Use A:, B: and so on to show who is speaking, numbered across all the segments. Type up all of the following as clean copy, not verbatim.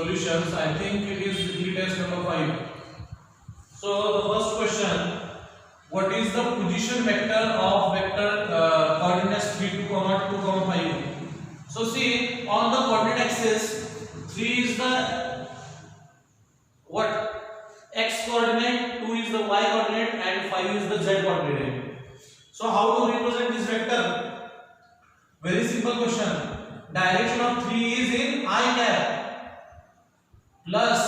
A: solutions. I think it is the test number 5. So the first question, what is the position vector of vector coordinates 3, 2, 2, 5? So see, on the coordinate axis, 3 is the what? X coordinate, 2 is the y coordinate, and 5 is the z coordinate. So how to represent this vector? Very simple question. Direction of 3 is in I cap plus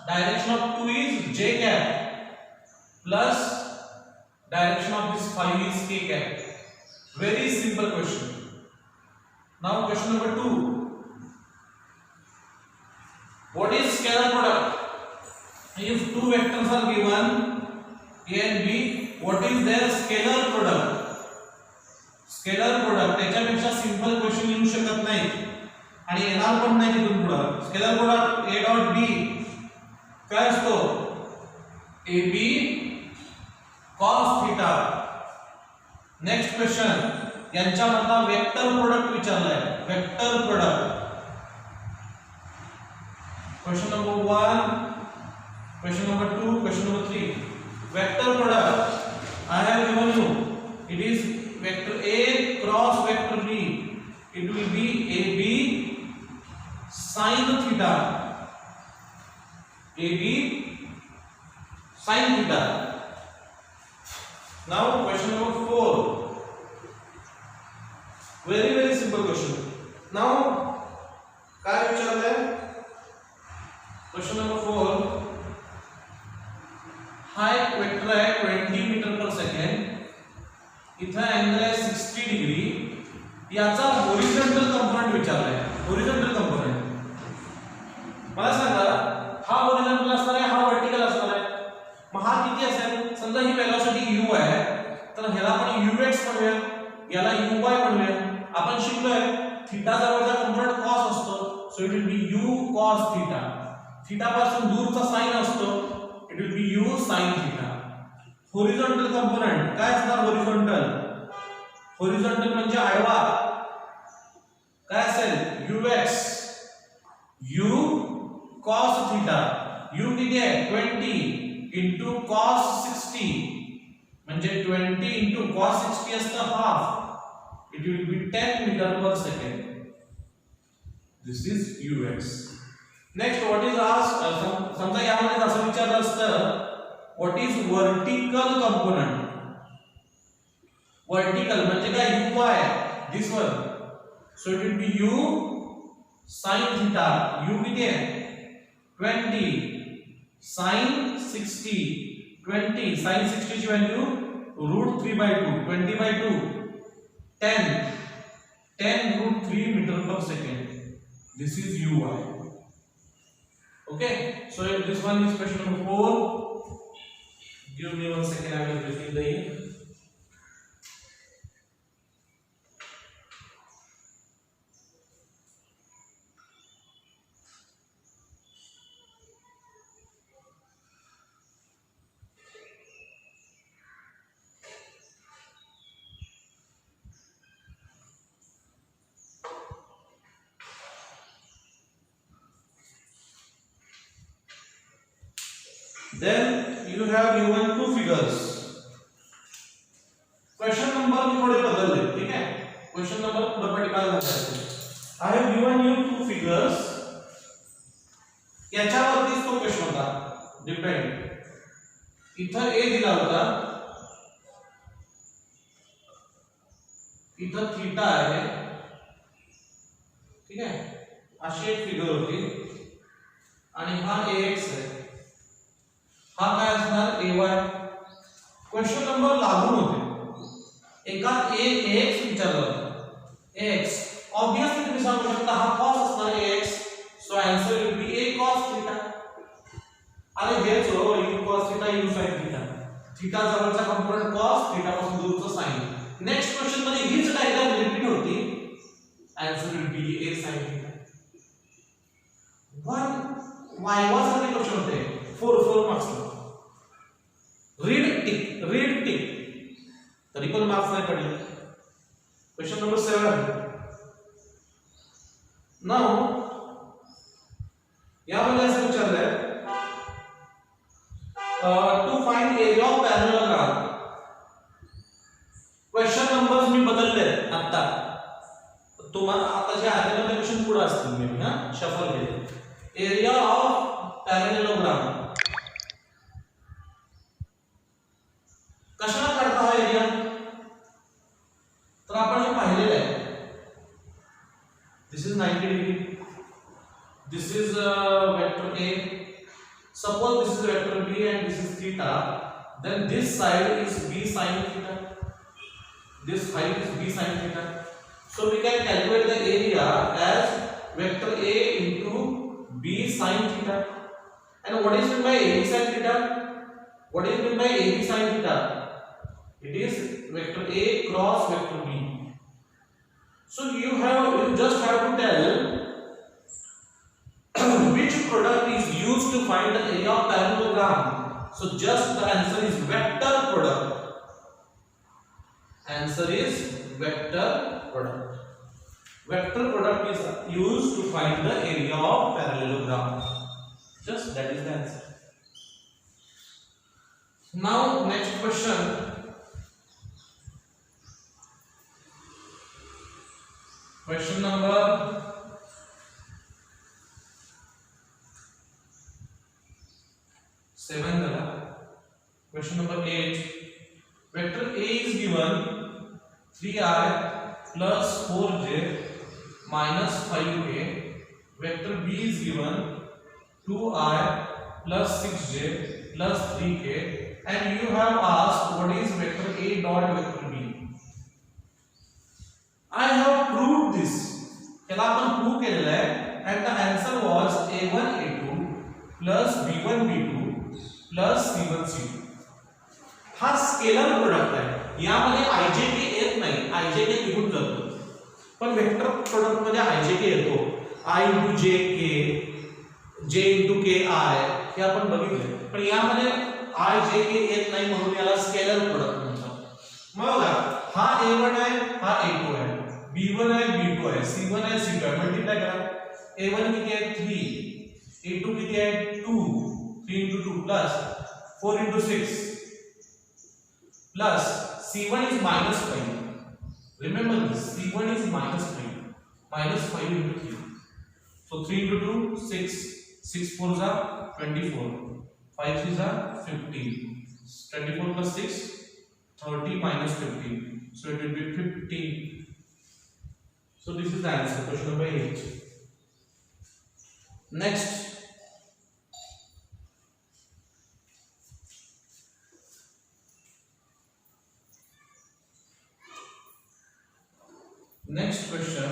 A: direction of 2 is j cap plus direction of this 5 is k cap. Very simple question. Now question number 2. What is scalar product? If two vectors are given A and B, what is their scalar product? Scalar product त्याच्यापेक्षा simple question येऊ शकत नाही आणि येणार पण नाही तिथून पुढे. स्केलर प्रोडक्ट A डॉट B काय असतो? AB cos theta. Next question, यांच्यामधला वेक्टर प्रोडक्ट विचारलाय. Vector product. Question number 1, question number 2, question number 3. Vector product I have given you. It is vector A cross vector B. It will be AB sin theta. AB sin theta. Now question number 4. Very simple question. Now काय विचारलंय? Question number 4. हा एक vector आहे 20 metre पर second. इथं angle आहे 60 degree. याचा horizontal component विचारलाय. Horizontal component मला सांगा, हा हॉरिझॉन्टल असणार आहे, हा व्हर्टिकल असणार आहे. मग हा किती असेल? समजा ही वेलोसिटी u आहे, तर ह्याला आपण ux म्हणूया, याला uy म्हणूया. आपण शिकलोय थीटा जवळचा कंपोनेंट cos असतो, so it will be u cos theta. Theta पासून दूरचा साइन असतो, it will be u sin theta. Horizontal component काय असणार? horizontal. horizontal म्हणजे आडवा. काय असेल? ux u cos theta. u किती आहे? 20 into cos 60 म्हणजे 20 into cos 60 असतं half. It will be 10 meter per second. This is ux. Next, what is asked, समजा यामध्ये असं विचारलं असतं, what is vertical component? Vertical म्हणजे काय? uy, this one. So it will be u sin theta. u किती आहे? 20 sin 60. 20 sin 60 ची व्हॅल्यू √3/2. 20/2 10 √3 मीटर पर second. This is uy. Okay, so this one is question number 4. Give me 1 second, I will refill the ink. Then you have given two figures. Question number थोड़े बदल दे, ठीक है? Question number थोड़ा पटिकाल होता है. I have given you two figures. याच्यावरतीच तो question होता. Depend. इथं A दिला होता. इथं थीटा आहे. ठीक आहे? अशी एक फिगर होती. आणि हा AX आहे. हा काय असणार? AY. क्वेश्चन नंबर लागून होते. एका AX विचारला होता. AX ऑब्वियसली तुम्ही सांगू शकता हा cos असणार AX. So answer will be A cos theta. आणि हेच हो u cos theta u sin theta. Theta जवळचा कंपोनेंट cos, थीटा पासून दूरचा sin. नेक्स्ट क्वेश्चन मध्ये हीच डायग्राम रिपीट होती. Answer will be A sin theta. One viva साठी question होते 4 मार्क्स. रीड टिक तरी पण मार्क्स नाही पडले. Question number 7. नाउ यामध्ये असं विचारलंय to find area of parallelogram. Question numbers मी बदलले आता. तुम्हाला आता जे आहे ते क्वेश्चन पुढे असतील मी शफल केले. एरिया ऑफ पॅरलेलोग्राम कशाला काढता हा एरिया, तर आपण हे पाहिलेलं आहे. This is 90 degree, this is vector A. Suppose this is vector B and this is theta, then this side is B sin theta, this height is B sin theta. So we can calculate the area as vector A into B sin theta. And what is meant by AB sin theta? What is meant by AB sin theta? It is vector A cross vector B. So you just have to tell which product is used to find the area of parallelogram. So just the answer is vector product. Answer is vector product. Vector product is used to find the area of parallelogram. Just that is the answer. Now next question. Question number 7 gala. Question number 8. Vector A is given 3i plus 4j minus 5k. Vector B is given 2i plus 6j plus 3k, and you have asked what is vector A dot vector B. I have proved this. याला आपण prove केलेलं आहे, and the answer was a1 a2 plus b1 b2 plus c1 c2. हा scalar product आहे. यामध्ये ijk येत नाही, ijk निघून जातो. पण वेक्टर प्रोडक्ट मध्ये ijk येतो. i * jk, j * ki हे आपण बघितले. पण यामध्ये ijk येत नाही, म्हणून याला स्केलर प्रोडक्ट म्हणतात. मग हा a1 आहे, हा a2 आहे, b1 आहे, b2 आहे, c1 आहे, c2 आहे. मल्टीप्लाय करा. a1 किती आहे 3, a2 किती आहे 2, 3 * 2 plus 4 * 6 plus c1 is -5. Remember this, c1 is -5. -5 * 3. So 3 * 2 6, 6 4s are 24, 5 3s are 15, 24 plus 6 30 minus 15, so it will be 15. So this is the answer, question number 8. Next. Next question.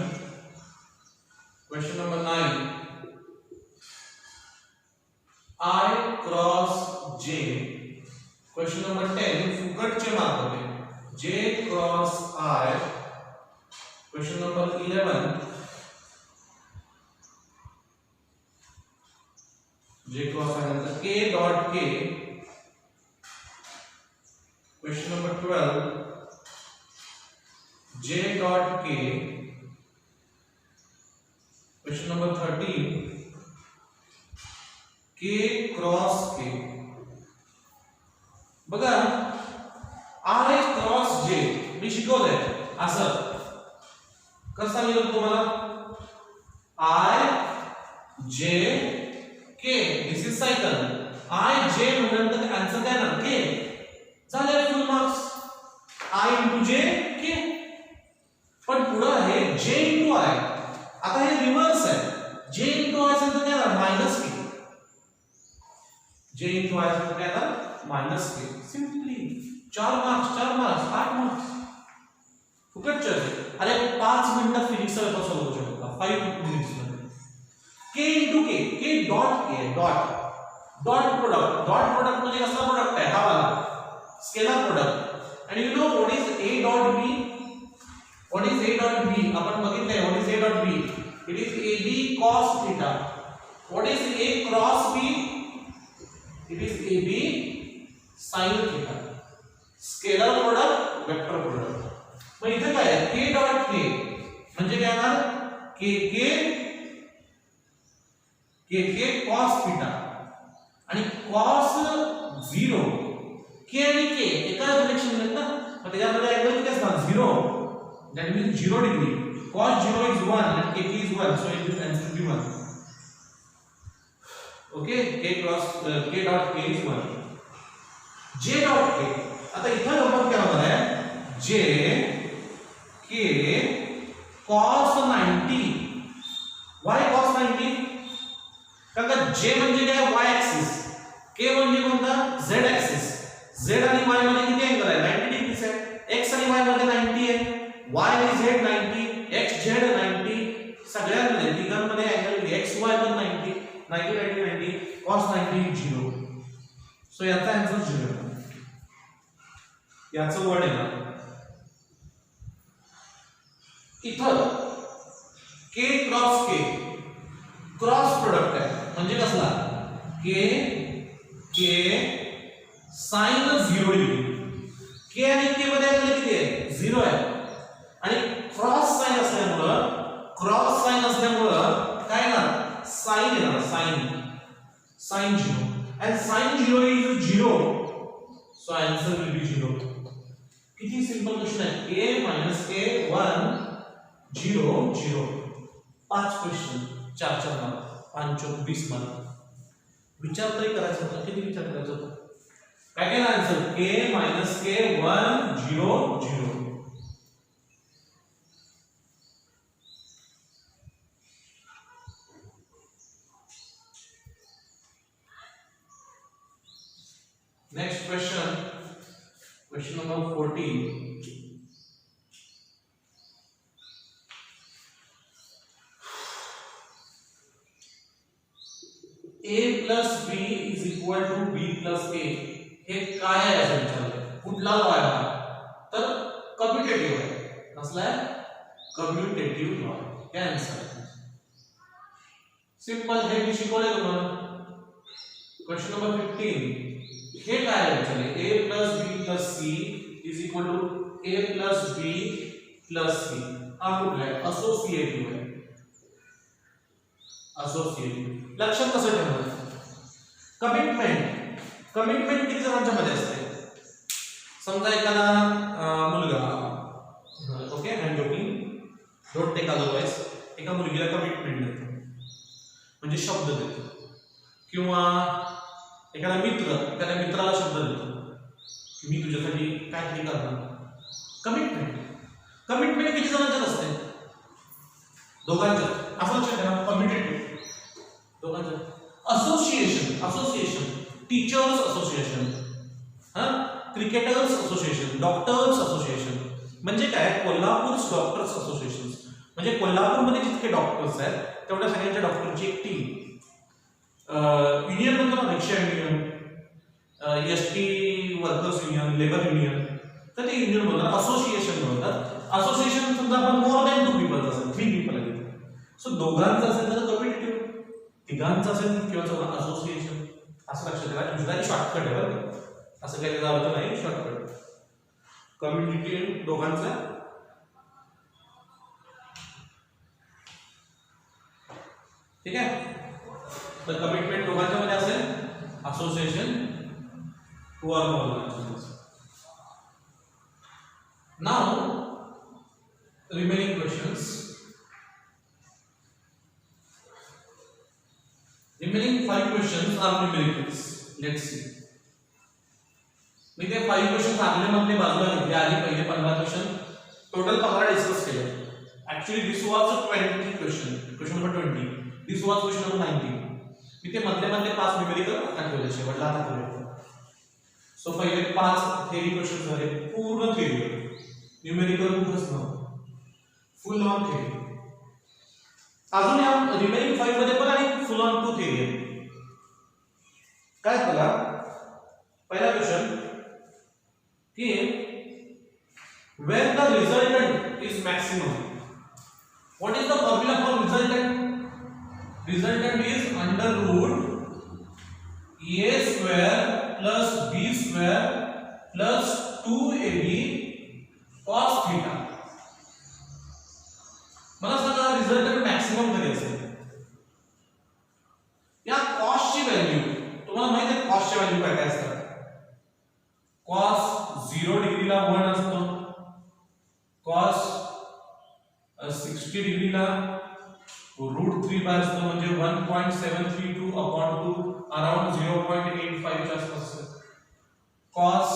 A: Question number 9. I cross J. Question number 10. फुकटचे mark होते. J cross I. Question number 11. J cross I answer K dot K. Question number 12. J dot K. Question number 13. K cross K. बघा I cross J मी शिकवलंय असं. कसं सांगितलं तुम्हाला? I J K. This is cycle. I J म्हटल्यानंतर answer काय ना K. झाले full marks. I * J K. पण पुढे आहे J * I. आता हे रिव्हर्स आहे. J * I असेल तर काय ना मायनस K. J * I असेल तर काय ना minus K. Simply 4 marks 8 marks. फुकटचे. अरे 5 मिनिटात फिजिक्सचा पेपर सॉल्व्ह करू शकता 5 मिनिट्स मध्ये. K * K. K dot K dot product. Dot product म्हणजे कसला प्रोडक्ट आहे? हा वाला स्केलर प्रोडक्ट. आणि you know what is A dot B? What is A dot B? आपण बघितलंय. What is A dot B? It is AB cos theta. What is A cross B? It is AB sin theta. Scalar product, vector product. मग इथे काय आहे? K dot K म्हणजे काय येणार? K के cos theta आणि cos 0 के आणि के एका डायरेक्शन आहेत ना, मग त्याच्यामध्ये अँगल किती असणार 0, that means 0 degree. cos 0 is 1 and k is 1, so it will answer be 1. Okay, k dot k is 1. j dot k, आता इथं गंमत काय होणार आहे, j k cos 90. why cos 90? कारण j म्हणजे काय, y ऍक्सिस, k म्हणजे कोणता, z ऍक्सिस. z आणि y मध्ये किती अँगल आहे, 90 डिग्रीज आहे. x आणि y मध्ये 90 आहे, y आणि z 90, x z 90, सगळ्यांमध्ये तिघांमध्ये अँगल x y पण 90, 90 90 90, cos 90 0. सो याचा आन्सर 0. याचं वर्ड आहे ना इथं k cross k cross product आहे, म्हणजे कसला, k sin 0 डिग्री. k आणि k मध्ये अँगल किती आहे, 0 आहे. आणि क्रॉस साइन असल्यामुळं काय ना साइन येणार, sign 0 and sin 0 is 0, so answer will be 0. किती सिंपल क्वेश्चन आहे, k minus k 1 0 0. 5 question 4 mark, 5 चौक 20 मार्क. विचार तरी करायचा होता, किती विचार करायचा होता, काय केलं answer, k minus k 1 0 0. Next question, question number 14. A plus B is equal to B plus A. हे काय आहे असं विचारलंय, कुठला लॉ आहे, तर कम्युटेटिव्ह आहे. कसला आहे, कम्युटेटिव्ह लॉ. काय आन्सर, सिंपल, हे मी शिकवलंय तुम्हाला. क्वेश्चन नंबर 15, हे काय आहे विचारले, a plus b plus c is equal to a plus b plus c. हा कुठला आहे, असोसिएटिव्ह आहे. असोसिएटिव्ह लक्षात कसं ठेवायचं, कमिटमेंट किती जणांच्या मध्ये असते. समजा एखादा मुलगा, okay I am joking, don't take otherwise, एका मुलगीला कमिटमेंट देतो, म्हणजे शब्द देतो, किंवा एखादा एखाद्या मित्राला शब्द देतो की मी तुझ्यासाठी काहीतरी करणार. कमिटमेंट किती जणांच्यात असते, दोघांच्यात. असं लक्षात ठेवा, कमिटेड दोघांच्यात. Association, teachers association, cricketers association, doctors association. म्हणजे काय, कोल्हापूर डॉक्टर्स असोसिएशन, म्हणजे कोल्हापूरमध्ये जितके डॉक्टर्स आहेत तेवढ्या सगळ्यांच्या डॉक्टरची एक टीम. युनियन म्हणतो ना, rickshaw union, ST workers union, labour union, तर ते युनियन बोलतात, असोसिएशन बोलतात. असोसिएशन समजा आपण मोर दॅन 2 पीपल असेल, 3 पीपल आहे, सो दोघांचं असेल तर कम्युनिटिव्ह, तिघांचं असेल किंवा चौघां असोसिएशन. असं लक्षात ठेवा, तुझा शॉर्टकट आहे बरं, असं काही झालं नाही, शॉर्टकट. कम्युनिटिव्ह दोघांचा, ठीक आहे. तर कमिटमेंट दोघांच्या मध्ये असेल, association 2 or more. Now remaining questions, remaining 5 questions are numericals. Let's see. मी ते 5 क्वेश्चन आगले मधले बाजूला घेतले, आधी पहिले 15 क्वेश्चन, टोटल 15 डिस्कस केले. Actually this was 20 question, question number 20, this was question number 19. मी ते मधले 5 न्यूमेरिकल आठवले, शेवटला आता करूया. सो पहिले 5 थेरी क्वेश्चन झाले, पूर्ण थेरी, न्यूमेरिकल कुठंच नव्हतं, फुल ऑन थेरी. अजून या रिमेनिंग 5 मध्ये पण आणि फुल ऑन 2 थेरी आहे. काय बघा, पहिला क्वेश्चन की when the resultant is maximum, what is the formula for resultant? Resultant is under root a square plus b square plus 2ab cos theta. मला सांगा रिझल्टंट मॅक्सिमम कधी असेल, 60 डिग्रीला √3 बाय असतो म्हणजे 1.732 अपॉन 2 अराउंड 0.85 च्या आसपास असतो. cos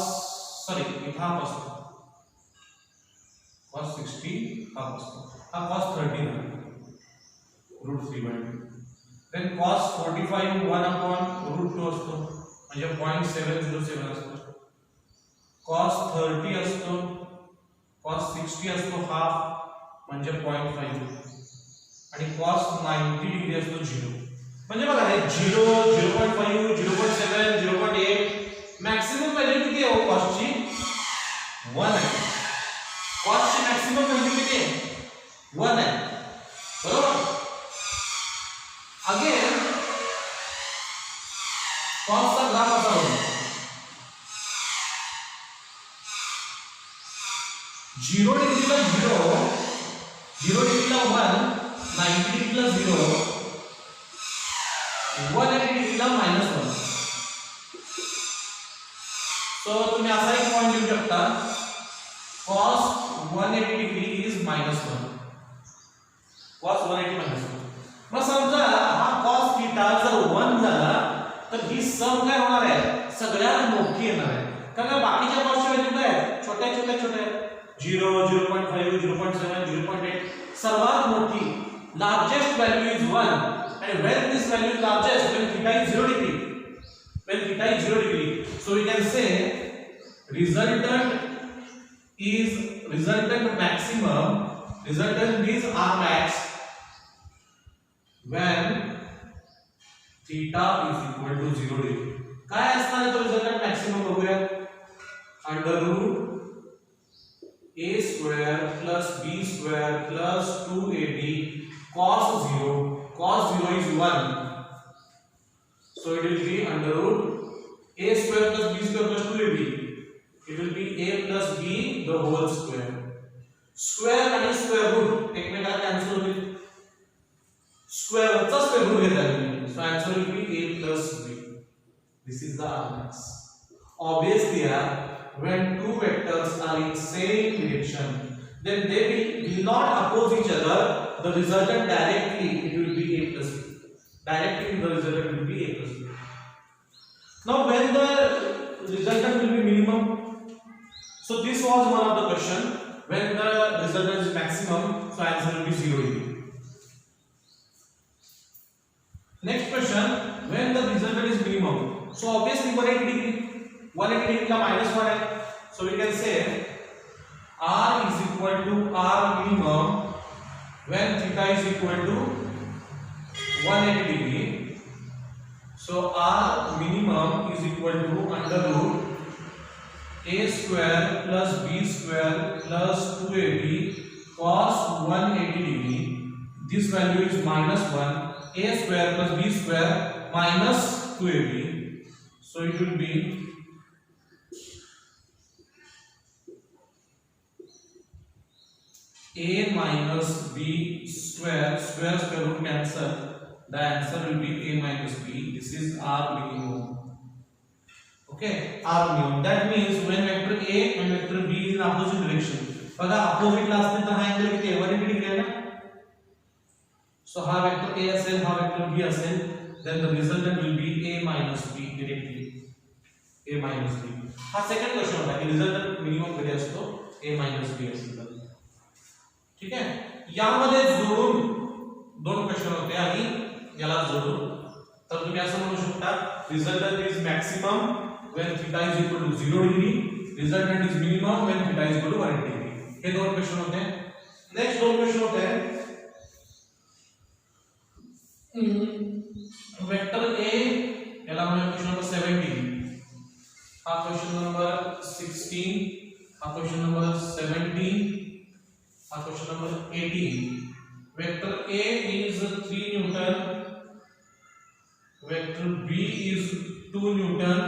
A: सॉरी इथं half असतो cos 60 हाफ असतो हा cos 30 आहे √3 बाय 2. then cos 45 1 अपॉन √2 असतो म्हणजे 0.707 असतो. cos 30 असतो cos 60 असतो हाफ म्हणजे 0.5 आणि cos 90 डिग्री असतो 0. म्हणजे बघा हे 0 0.5 0.7 0.8 मॅक्सिमम व्हॅल्यू किती आहे cos ची 1 आहे. cos ची मॅक्सिमम व्हॅल्यू किती आहे 1 आहे बरोबर. अगेन cos चा ग्राफ असा होता 0 डिग्रीला 0 0 डिग्रीला 1 90 डिग्रीला 0 180 डिग्रीला -1. सो तुम्ही असा एक पॉइंट लिहू शकता cos 180 डिग्री इज -1 cos 180 -1. मग समजा हा cos थीटा जर 1 झाला तर ही सम काय होणार आहे सगळ्यात मोठी येणार आहे. कारण बाकीच्या कॉसच्या व्हॅल्यू काय आहेत छोट्या 0 0.5 0.7 0.8 सर्वात मोठी largest value is 1 and when this value is largest when theta is 0 degree so we can say resultant maximum resultant is R max when theta is equal to 0 degree. काय असणार आहे तो resultant maximum बघूया √a square plus b square plus 2ab cos 0 is 1 so it will be √a square plus b square plus 2ab it will be a plus b the whole square. square आणि square root एकमेकांना cancel होतील square चा square root घेतला so answer will be a plus b. this is the R max. obviously when two vectors are in same direction then they will not oppose each other. The resultant directly it will be a plus b. Directly the resultant will be a plus b. Now when the resultant will be minimum, so this was one of the question. When the resultant is maximum, so answer will be 0 degree. Next question, when the resultant is minimum, so obviously 180 degree का -1 है, so we can say R is equal to R minimum when theta is equal to 180 degree. So R minimum is equal to √a square plus b square plus 2ab cos 180 degree. This value is -1. A square plus b square minus 2ab. So it will be a minus b square root cancel. The answer will be a minus b. This is R minimum. Okay, R minimum. That means when vector a and vector b is in opposite direction. बघा opposite ला असते तर हा angle किती आहे 180 degree आहे ना. So हा vector a असेल हा vector b असेल then the resultant will be a minus b directly. a minus b. हा सेकंड क्वेश्चन होता की resultant minimum कधी असतो a minus b असेल. ठीक आहे यामध्ये जोडून दोन क्वेश्चन होते आणि याला जोडून तर तुम्ही असं म्हणू शकता resultant is maximum when theta is equal to 0 degree resultant is minimum when theta is equal to 180 degree. हे दोन क्वेश्चन होते. नेक्स्ट दोन क्वेश्चन होते वेक्टर ए याला म्हणूया क्वेश्चन नंबर 17 हा क्वेश्चन नंबर 16 हा question number 17 question number 18. Vector A is 3 Newton, vector B is 2 Newton,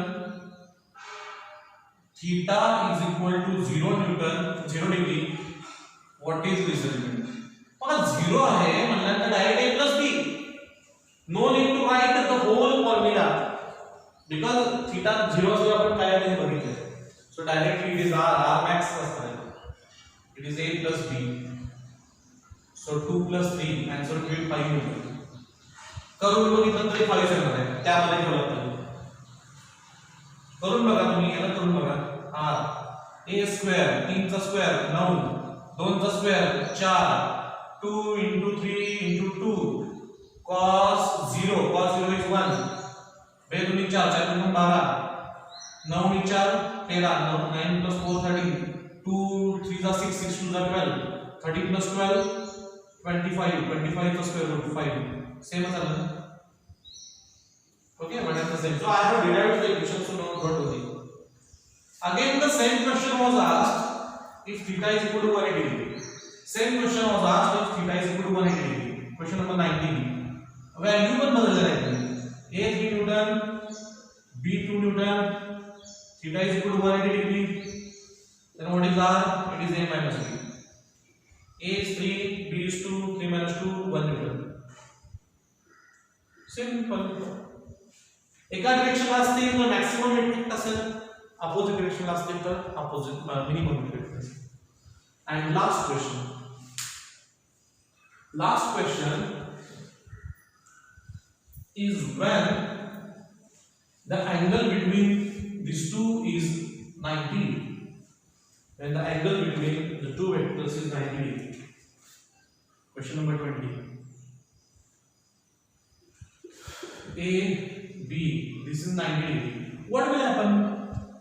A: theta is equal to 0 Newton, 0 degree. What is resultant? बघा 0 आहे म्हणल्यानंतर direct a plus b. No need to write the whole formula because theta 0 असल्यावर आपण काय नाही बघितलं. So directly it is R max असणार. It is a plus b. So 2 plus 3 answer will be 5 Newton. करून बघितलं तरी 5 येणार आहे, त्यामध्ये ठेवलं तर करून बघा तुम्ही, याला करून बघा. r a स्क्वेअर 3 चा स्क्वेअर 9, 2 चा square 4, 2 into 3 into 2 cos 0 is 1, 2 दूनी 4, 4 दूनी 12, 9 नी 4 13, 9 plus 4 13, 2 3 जा 6, 6 2 जा 12, 13 plus 12 25, 25 का square root 5, same as that. Okay, but it's the same. So I have derived the equation, so now what do we? Again the same question was asked if theta is equal to 180 degree. Same question was asked if theta is equal to 180 degree. Question number 19. Value पर बदल जाएगा. A 3 Newton, B 2 Newton, theta is equal to 180 degree. Then what is R? It is A minus B. A is 3, B is 2, 3 minus 2, 1 Newton. Simple. एका direction असतील तर maximum effect असेल, opposite direction असतील तर opposite minimum effect असेल. And last question is when the angle between these two is 90. When the angle between the two vectors is 90 degree. Question number 20. A, B, this is 90 degree. What will happen?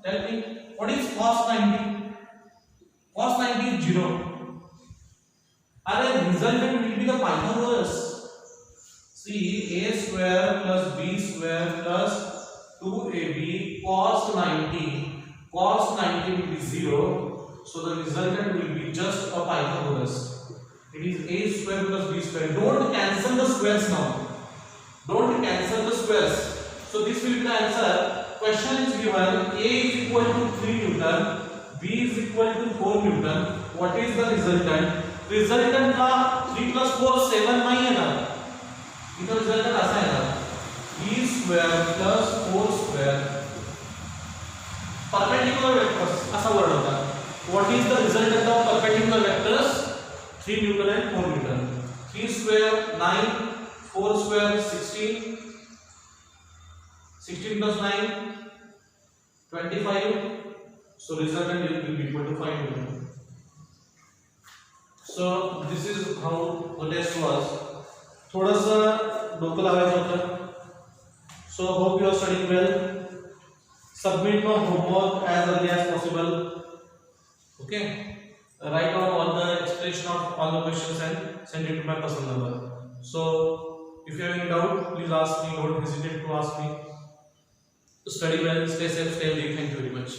A: Tell me, what is cos 90? Cos 90 is 0. And the resultant will be the Pythagoras. See, A square plus B square plus 2AB cos 90. Cos 90 will be 0. So the resultant will be just a Pythagoras. It is A square plus B square. Don't cancel the squares now. Don't cancel the squares. So this will be the answer. Question is given. A is equal to 3 Newton. B is equal to 4 Newton. What is the resultant? Resultant का 3 plus 4 7 नहीं है ना. इधर resultant ऐसा है ना. B square plus 4 square. Perpendicular vectors ऐसा word होता है. What is the resultant of perpendicular vectors? 3 Newton and 4 Newton. 3 square 9, 4 square 16. 16 plus 9 25. So resultant will be equal to 5 Newton. So this is how the test was. थोड़ा सा डोकं लावायचं होतं. So hope you are studying well. Submit your homework as early as possible. Okay. Write down all the explanation of all the questions and send it to my personal number. So if you have any doubt, please ask me. Don't hesitate to ask me. Study well, stay safe, stay healthy. Thank you very much.